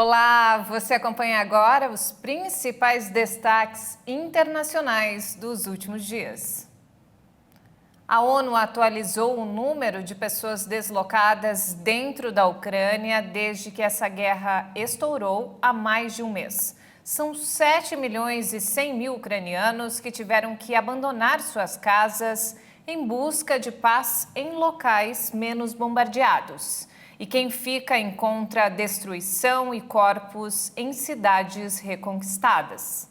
Olá, você acompanha agora os principais destaques internacionais dos últimos dias. A ONU atualizou o número de pessoas deslocadas dentro da Ucrânia desde que essa guerra estourou há mais de um mês. São 7 milhões e 100 mil ucranianos que tiveram que abandonar suas casas em busca de paz em locais menos bombardeados. E quem fica encontra destruição e corpos em cidades reconquistadas.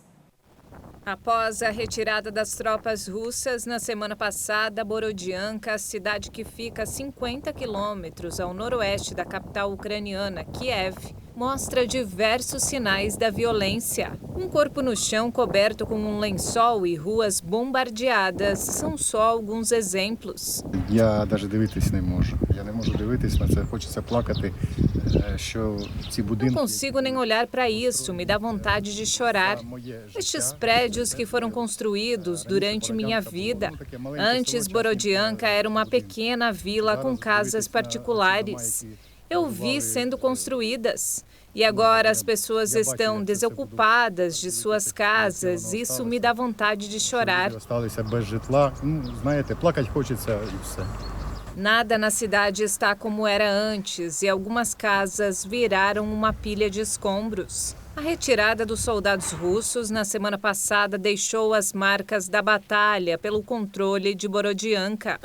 Após a retirada das tropas russas na semana passada, Borodianka, a cidade que fica a 50 quilômetros ao noroeste da capital ucraniana, Kiev, mostra diversos sinais da violência. Um corpo no chão coberto com um lençol e ruas bombardeadas são só alguns exemplos. Não consigo nem olhar para isso, me dá vontade de chorar. Estes prédios que foram construídos durante minha vida. Antes, Borodianka era uma pequena vila com casas particulares. Eu vi sendo construídas. E agora as pessoas estão desocupadas de suas casas. Isso me dá vontade de chorar. Nada na cidade está como era antes e algumas casas viraram uma pilha de escombros. A retirada dos soldados russos na semana passada deixou as marcas da batalha pelo controle de Borodianka.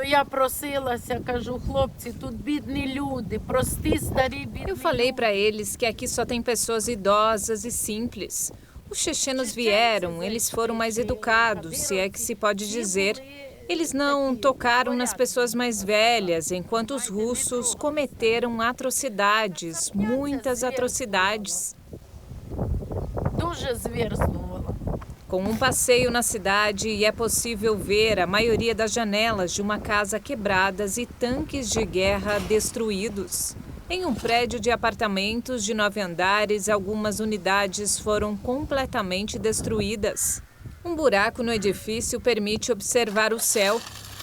Eu falei para eles que aqui só tem pessoas idosas e simples. Os chechenos vieram, eles foram mais educados, se é que se pode dizer. Eles não tocaram nas pessoas mais velhas, enquanto os russos cometeram atrocidades, muitas atrocidades. Com um passeio na cidade, é possível ver a maioria das janelas de uma casa quebradas e tanques de guerra destruídos. Em um prédio de apartamentos de 9 andares, algumas unidades foram completamente destruídas. Um buraco no edifício permite observar o céu.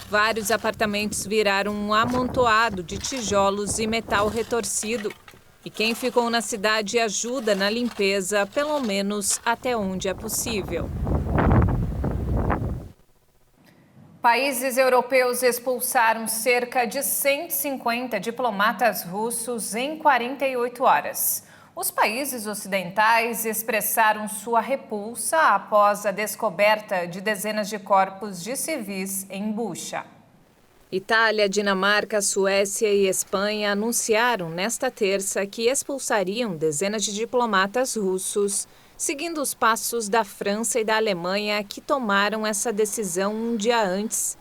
Vários apartamentos viraram um amontoado de tijolos e metal retorcido. E quem ficou na cidade ajuda na limpeza, pelo menos até onde é possível. Países europeus expulsaram cerca de 150 diplomatas russos em 48 horas. Os países ocidentais expressaram sua repulsa após a descoberta de dezenas de corpos de civis em Bucha. Itália, Dinamarca, Suécia e Espanha anunciaram nesta terça que expulsariam dezenas de diplomatas russos, seguindo os passos da França e da Alemanha, que tomaram essa decisão um dia antes.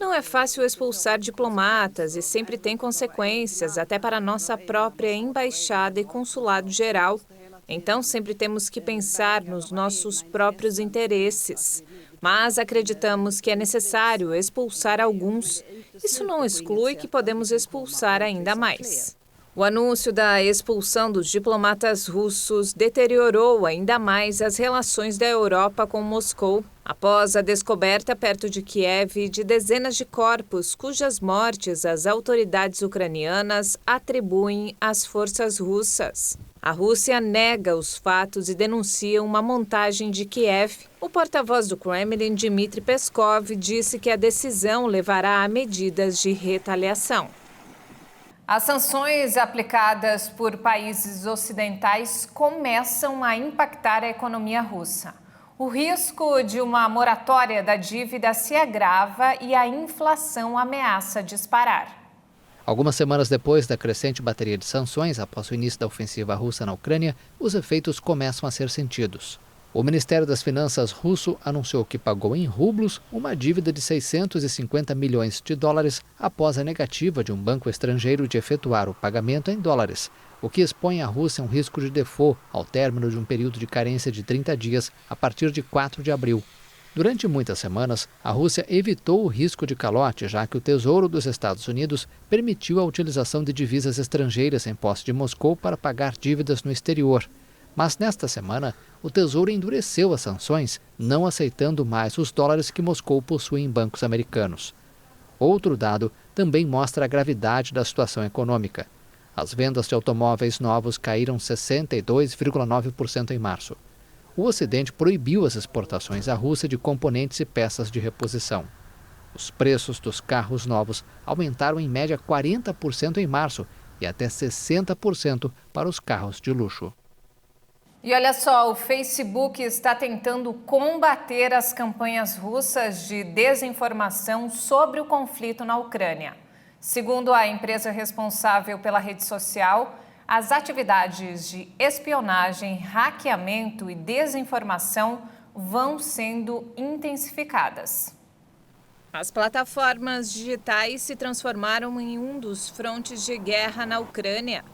Não é fácil expulsar diplomatas e sempre tem consequências, até para a nossa própria embaixada e consulado geral. Então, sempre temos que pensar nos nossos próprios interesses. Mas acreditamos que é necessário expulsar alguns. Isso não exclui que podemos expulsar ainda mais. O anúncio da expulsão dos diplomatas russos deteriorou ainda mais as relações da Europa com Moscou, após a descoberta perto de Kiev de dezenas de corpos cujas mortes as autoridades ucranianas atribuem às forças russas. A Rússia nega os fatos e denuncia uma montagem de Kiev. O porta-voz do Kremlin, Dmitry Peskov, disse que a decisão levará a medidas de retaliação. As sanções aplicadas por países ocidentais começam a impactar a economia russa. O risco de uma moratória da dívida se agrava e a inflação ameaça disparar. Algumas semanas depois da crescente bateria de sanções após o início da ofensiva russa na Ucrânia, os efeitos começam a ser sentidos. O Ministério das Finanças russo anunciou que pagou em rublos uma dívida de 650 milhões de dólares após a negativa de um banco estrangeiro de efetuar o pagamento em dólares, o que expõe a Rússia a um risco de default ao término de um período de carência de 30 dias a partir de 4 de abril. Durante muitas semanas, a Rússia evitou o risco de calote, já que o Tesouro dos Estados Unidos permitiu a utilização de divisas estrangeiras em posse de Moscou para pagar dívidas no exterior. Mas nesta semana, o Tesouro endureceu as sanções, não aceitando mais os dólares que Moscou possui em bancos americanos. Outro dado também mostra a gravidade da situação econômica. As vendas de automóveis novos caíram 62,9% em março. O Ocidente proibiu as exportações à Rússia de componentes e peças de reposição. Os preços dos carros novos aumentaram em média 40% em março e até 60% para os carros de luxo. E olha só, o Facebook está tentando combater as campanhas russas de desinformação sobre o conflito na Ucrânia. Segundo a empresa responsável pela rede social, as atividades de espionagem, hackeamento e desinformação vão sendo intensificadas. As plataformas digitais se transformaram em um dos frontes de guerra na Ucrânia.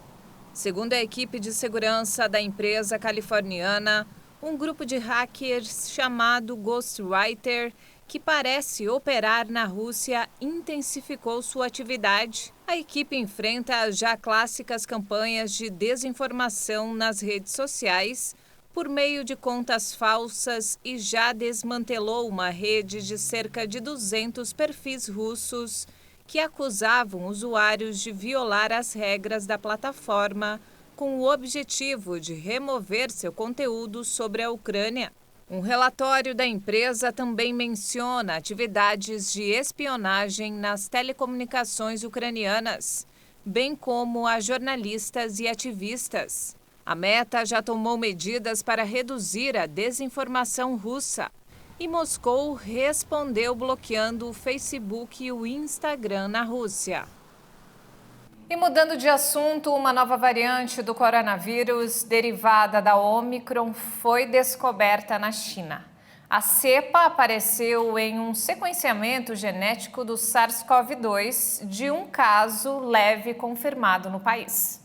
Segundo a equipe de segurança da empresa californiana, um grupo de hackers chamado Ghostwriter, que parece operar na Rússia, intensificou sua atividade. A equipe enfrenta as já clássicas campanhas de desinformação nas redes sociais por meio de contas falsas e já desmantelou uma rede de cerca de 200 perfis russos que acusavam usuários de violar as regras da plataforma com o objetivo de remover seu conteúdo sobre a Ucrânia. Um relatório da empresa também menciona atividades de espionagem nas telecomunicações ucranianas, bem como a jornalistas e ativistas. A Meta já tomou medidas para reduzir a desinformação russa. E Moscou respondeu bloqueando o Facebook e o Instagram na Rússia. E mudando de assunto, uma nova variante do coronavírus derivada da Omicron foi descoberta na China. A cepa apareceu em um sequenciamento genético do SARS-CoV-2 de um caso leve confirmado no país.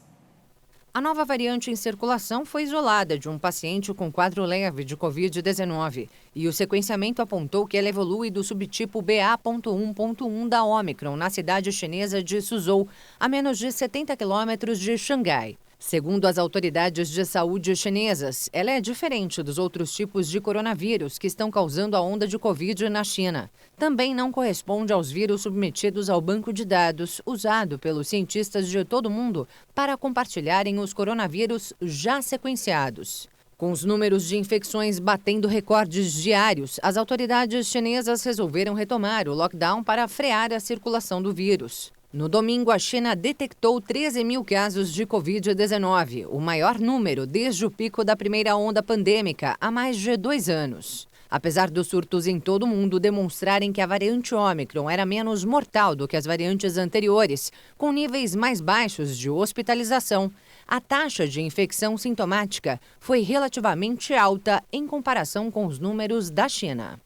A nova variante em circulação foi isolada de um paciente com quadro leve de Covid-19 e o sequenciamento apontou que ela evolui do subtipo BA.1.1 da Omicron na cidade chinesa de Suzhou, a menos de 70 quilômetros de Xangai. Segundo as autoridades de saúde chinesas, ela é diferente dos outros tipos de coronavírus que estão causando a onda de Covid na China. Também não corresponde aos vírus submetidos ao banco de dados usado pelos cientistas de todo o mundo para compartilharem os coronavírus já sequenciados. Com os números de infecções batendo recordes diários, as autoridades chinesas resolveram retomar o lockdown para frear a circulação do vírus. No domingo, a China detectou 13 mil casos de Covid-19, o maior número desde o pico da primeira onda pandêmica há mais de 2 anos. Apesar dos surtos em todo o mundo demonstrarem que a variante Omicron era menos mortal do que as variantes anteriores, com níveis mais baixos de hospitalização, a taxa de infecção sintomática foi relativamente alta em comparação com os números da China.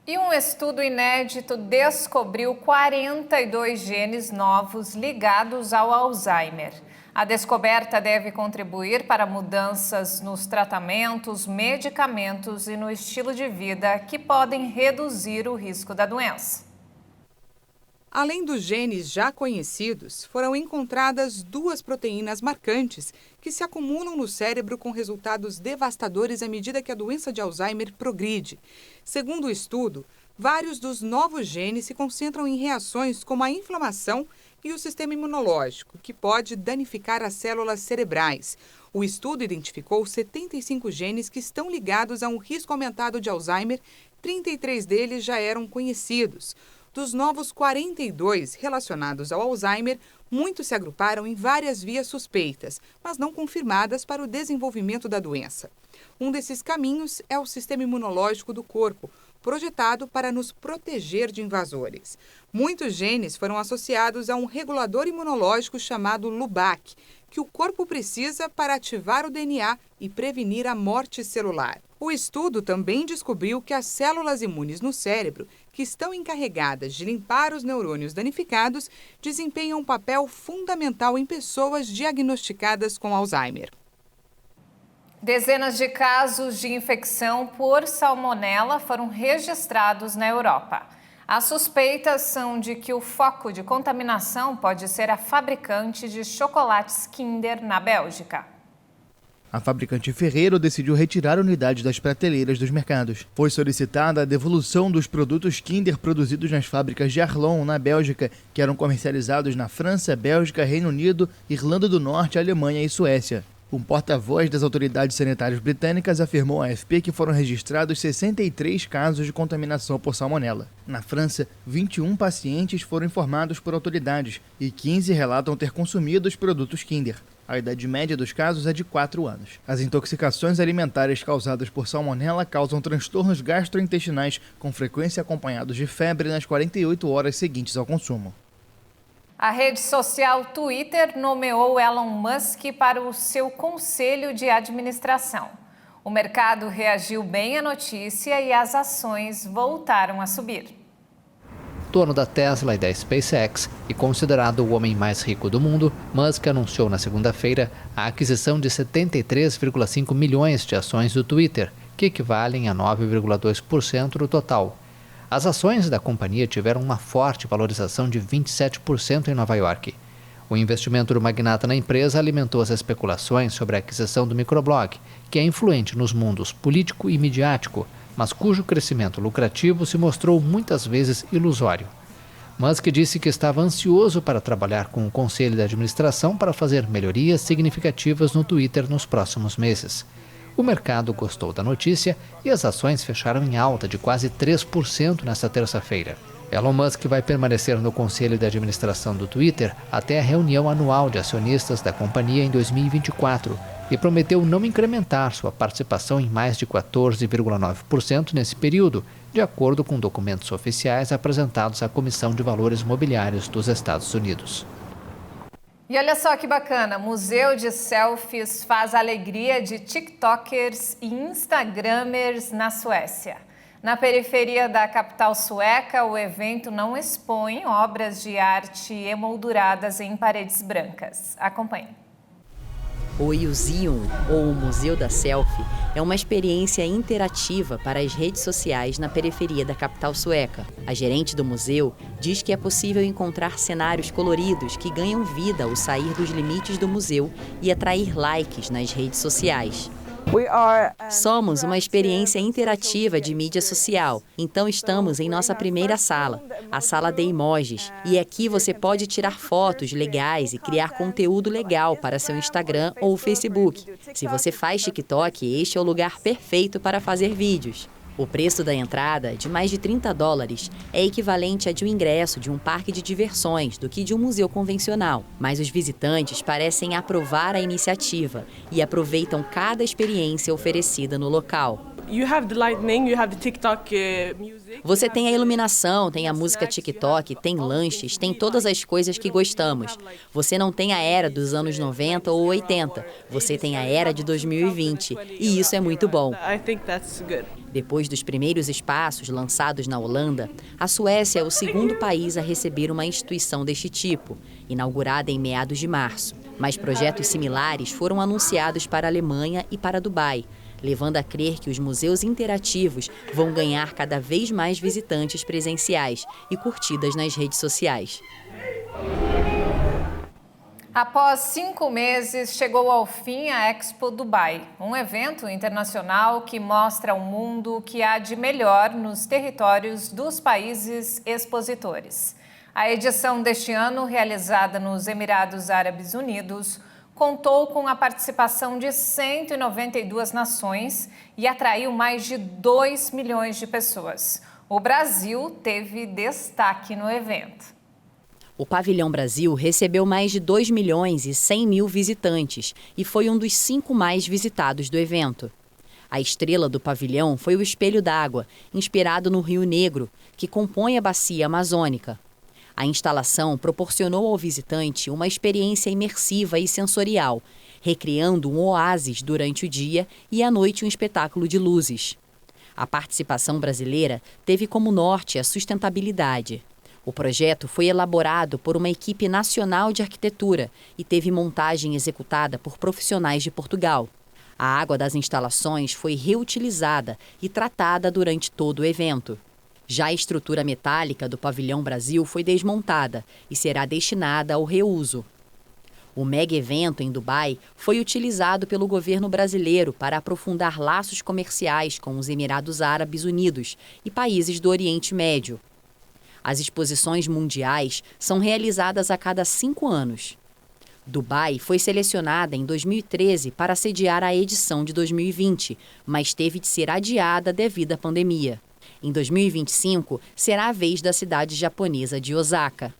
E um estudo inédito descobriu 42 genes novos ligados ao Alzheimer. A descoberta deve contribuir para mudanças nos tratamentos, medicamentos e no estilo de vida que podem reduzir o risco da doença. Além dos genes já conhecidos, foram encontradas 2 proteínas marcantes que se acumulam no cérebro com resultados devastadores à medida que a doença de Alzheimer progride. Segundo o estudo, vários dos novos genes se concentram em reações como a inflamação e o sistema imunológico, que pode danificar as células cerebrais. O estudo identificou 75 genes que estão ligados a um risco aumentado de Alzheimer, 33 deles já eram conhecidos. Dos novos 42 relacionados ao Alzheimer, muitos se agruparam em várias vias suspeitas, mas não confirmadas para o desenvolvimento da doença. Um desses caminhos é o sistema imunológico do corpo, projetado para nos proteger de invasores. Muitos genes foram associados a um regulador imunológico chamado LUBAC, que o corpo precisa para ativar o DNA e prevenir a morte celular. O estudo também descobriu que as células imunes no cérebro, que estão encarregadas de limpar os neurônios danificados, desempenham um papel fundamental em pessoas diagnosticadas com Alzheimer. Dezenas de casos de infecção por salmonela foram registrados na Europa. As suspeitas são de que o foco de contaminação pode ser a fabricante de chocolates Kinder na Bélgica. A fabricante Ferrero decidiu retirar unidades das prateleiras dos mercados. Foi solicitada a devolução dos produtos Kinder produzidos nas fábricas de Arlon, na Bélgica, que eram comercializados na França, Bélgica, Reino Unido, Irlanda do Norte, Alemanha e Suécia. Um porta-voz das autoridades sanitárias britânicas afirmou à AFP que foram registrados 63 casos de contaminação por salmonela. Na França, 21 pacientes foram informados por autoridades e 15 relatam ter consumido os produtos Kinder. A idade média dos casos é de 4 anos. As intoxicações alimentares causadas por salmonela causam transtornos gastrointestinais, com frequência acompanhados de febre nas 48 horas seguintes ao consumo. A rede social Twitter nomeou Elon Musk para o seu conselho de administração. O mercado reagiu bem à notícia e as ações voltaram a subir. Dono da Tesla e da SpaceX e considerado o homem mais rico do mundo, Musk anunciou na segunda-feira a aquisição de 73,5 milhões de ações do Twitter, que equivalem a 9,2% do total. As ações da companhia tiveram uma forte valorização de 27% em Nova York. O investimento do magnata na empresa alimentou as especulações sobre a aquisição do microblog, que é influente nos mundos político e midiático, mas cujo crescimento lucrativo se mostrou muitas vezes ilusório. Musk disse que estava ansioso para trabalhar com o conselho de administração para fazer melhorias significativas no Twitter nos próximos meses. O mercado gostou da notícia e as ações fecharam em alta de quase 3% nesta terça-feira. Elon Musk vai permanecer no conselho de administração do Twitter até a reunião anual de acionistas da companhia em 2024 e prometeu não incrementar sua participação em mais de 14,9% nesse período, de acordo com documentos oficiais apresentados à Comissão de Valores Mobiliários dos Estados Unidos. E olha só que bacana, Museu de Selfies faz a alegria de TikTokers e Instagramers na Suécia. Na periferia da capital sueca, o evento não expõe obras de arte emolduradas em paredes brancas. Acompanhe. O Museum, ou o Museu da Selfie, é uma experiência interativa para as redes sociais na periferia da capital sueca. A gerente do museu diz que é possível encontrar cenários coloridos que ganham vida ao sair dos limites do museu e atrair likes nas redes sociais. Somos uma experiência interativa de mídia social, então estamos em nossa primeira sala, a sala de emojis, e aqui você pode tirar fotos legais e criar conteúdo legal para seu Instagram ou Facebook. Se você faz TikTok, este é o lugar perfeito para fazer vídeos. O preço da entrada, de mais de $30, é equivalente a de um ingresso de um parque de diversões do que de um museu convencional. Mas os visitantes parecem aprovar a iniciativa e aproveitam cada experiência oferecida no local. Você tem a iluminação, tem a música TikTok, tem lanches, tem todas as coisas que gostamos. Você não tem a era dos anos 90 ou 80, você tem a era de 2020 e isso é muito bom. Depois dos primeiros espaços lançados na Holanda, a Suécia é o segundo país a receber uma instituição deste tipo, inaugurada em meados de março. Mas projetos similares foram anunciados para a Alemanha e para Dubai, levando a crer que os museus interativos vão ganhar cada vez mais visitantes presenciais e curtidas nas redes sociais. Após 5 meses, chegou ao fim a Expo Dubai, um evento internacional que mostra ao mundo o que há de melhor nos territórios dos países expositores. A edição deste ano, realizada nos Emirados Árabes Unidos, contou com a participação de 192 nações e atraiu mais de 2 milhões de pessoas. O Brasil teve destaque no evento. O Pavilhão Brasil recebeu mais de 2 milhões e 100 mil visitantes e foi um dos 5 mais visitados do evento. A estrela do pavilhão foi o Espelho d'Água, inspirado no Rio Negro, que compõe a bacia amazônica. A instalação proporcionou ao visitante uma experiência imersiva e sensorial, recriando um oásis durante o dia e à noite um espetáculo de luzes. A participação brasileira teve como norte a sustentabilidade. O projeto foi elaborado por uma equipe nacional de arquitetura e teve montagem executada por profissionais de Portugal. A água das instalações foi reutilizada e tratada durante todo o evento. Já a estrutura metálica do Pavilhão Brasil foi desmontada e será destinada ao reuso. O mega evento em Dubai foi utilizado pelo governo brasileiro para aprofundar laços comerciais com os Emirados Árabes Unidos e países do Oriente Médio. As exposições mundiais são realizadas a cada 5 anos. Dubai foi selecionada em 2013 para sediar a edição de 2020, mas teve de ser adiada devido à pandemia. Em 2025, será a vez da cidade japonesa de Osaka.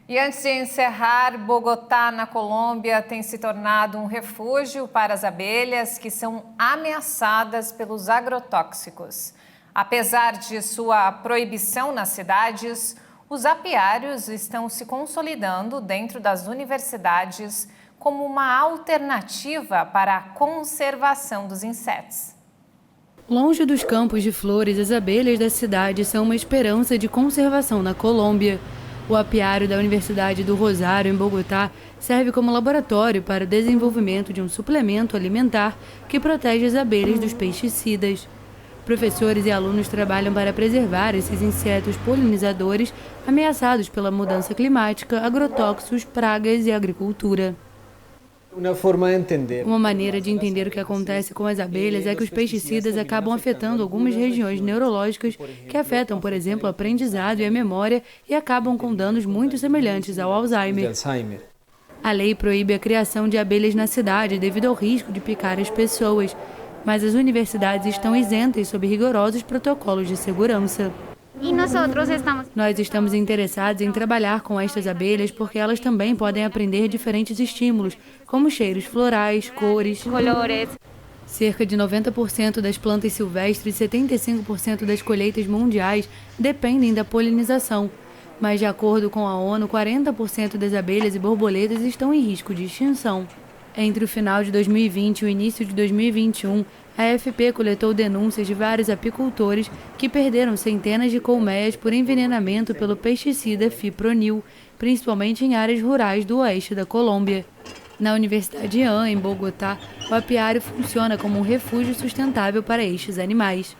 E antes de encerrar, Bogotá, na Colômbia, tem se tornado um refúgio para as abelhas que são ameaçadas pelos agrotóxicos. Apesar de sua proibição nas cidades, os apiários estão se consolidando dentro das universidades como uma alternativa para a conservação dos insetos. Longe dos campos de flores, as abelhas da cidade são uma esperança de conservação na Colômbia. O apiário da Universidade do Rosário, em Bogotá, serve como laboratório para o desenvolvimento de um suplemento alimentar que protege as abelhas dos pesticidas. Professores e alunos trabalham para preservar esses insetos polinizadores ameaçados pela mudança climática, agrotóxicos, pragas e agricultura. Uma maneira de entender o que acontece com as abelhas é que os pesticidas acabam afetando algumas regiões neurológicas que afetam, por exemplo, o aprendizado e a memória e acabam com danos muito semelhantes ao Alzheimer. A lei proíbe a criação de abelhas na cidade devido ao risco de picar as pessoas, mas as universidades estão isentas sob rigorosos protocolos de segurança. Nós estamos interessados em trabalhar com estas abelhas porque elas também podem aprender diferentes estímulos, como cheiros florais, cores. Cerca de 90% das plantas silvestres e 75% das colheitas mundiais dependem da polinização. Mas, de acordo com a ONU, 40% das abelhas e borboletas estão em risco de extinção. Entre o final de 2020 e o início de 2021, a AFP coletou denúncias de vários apicultores que perderam centenas de colmeias por envenenamento pelo pesticida fipronil, principalmente em áreas rurais do oeste da Colômbia. Na Universidade AN, em Bogotá, o apiário funciona como um refúgio sustentável para estes animais.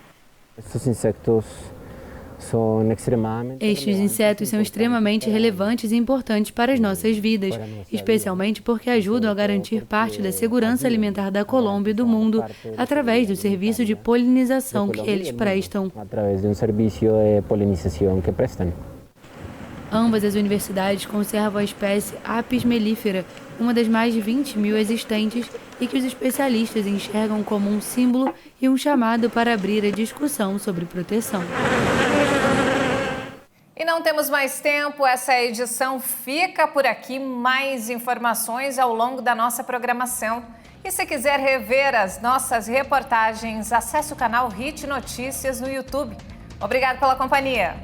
Estes insetos são extremamente relevantes e importantes para as nossas vidas, especialmente porque ajudam a garantir parte da segurança alimentar da Colômbia e do mundo através do serviço de polinização que eles prestam. Ambas as universidades conservam a espécie Apis mellifera, uma das mais de 20.000 existentes e que os especialistas enxergam como um símbolo e um chamado para abrir a discussão sobre proteção. E não temos mais tempo, essa edição fica por aqui. Mais informações ao longo da nossa programação. E se quiser rever as nossas reportagens, acesse o canal HIT Notícias no YouTube. Obrigado pela companhia.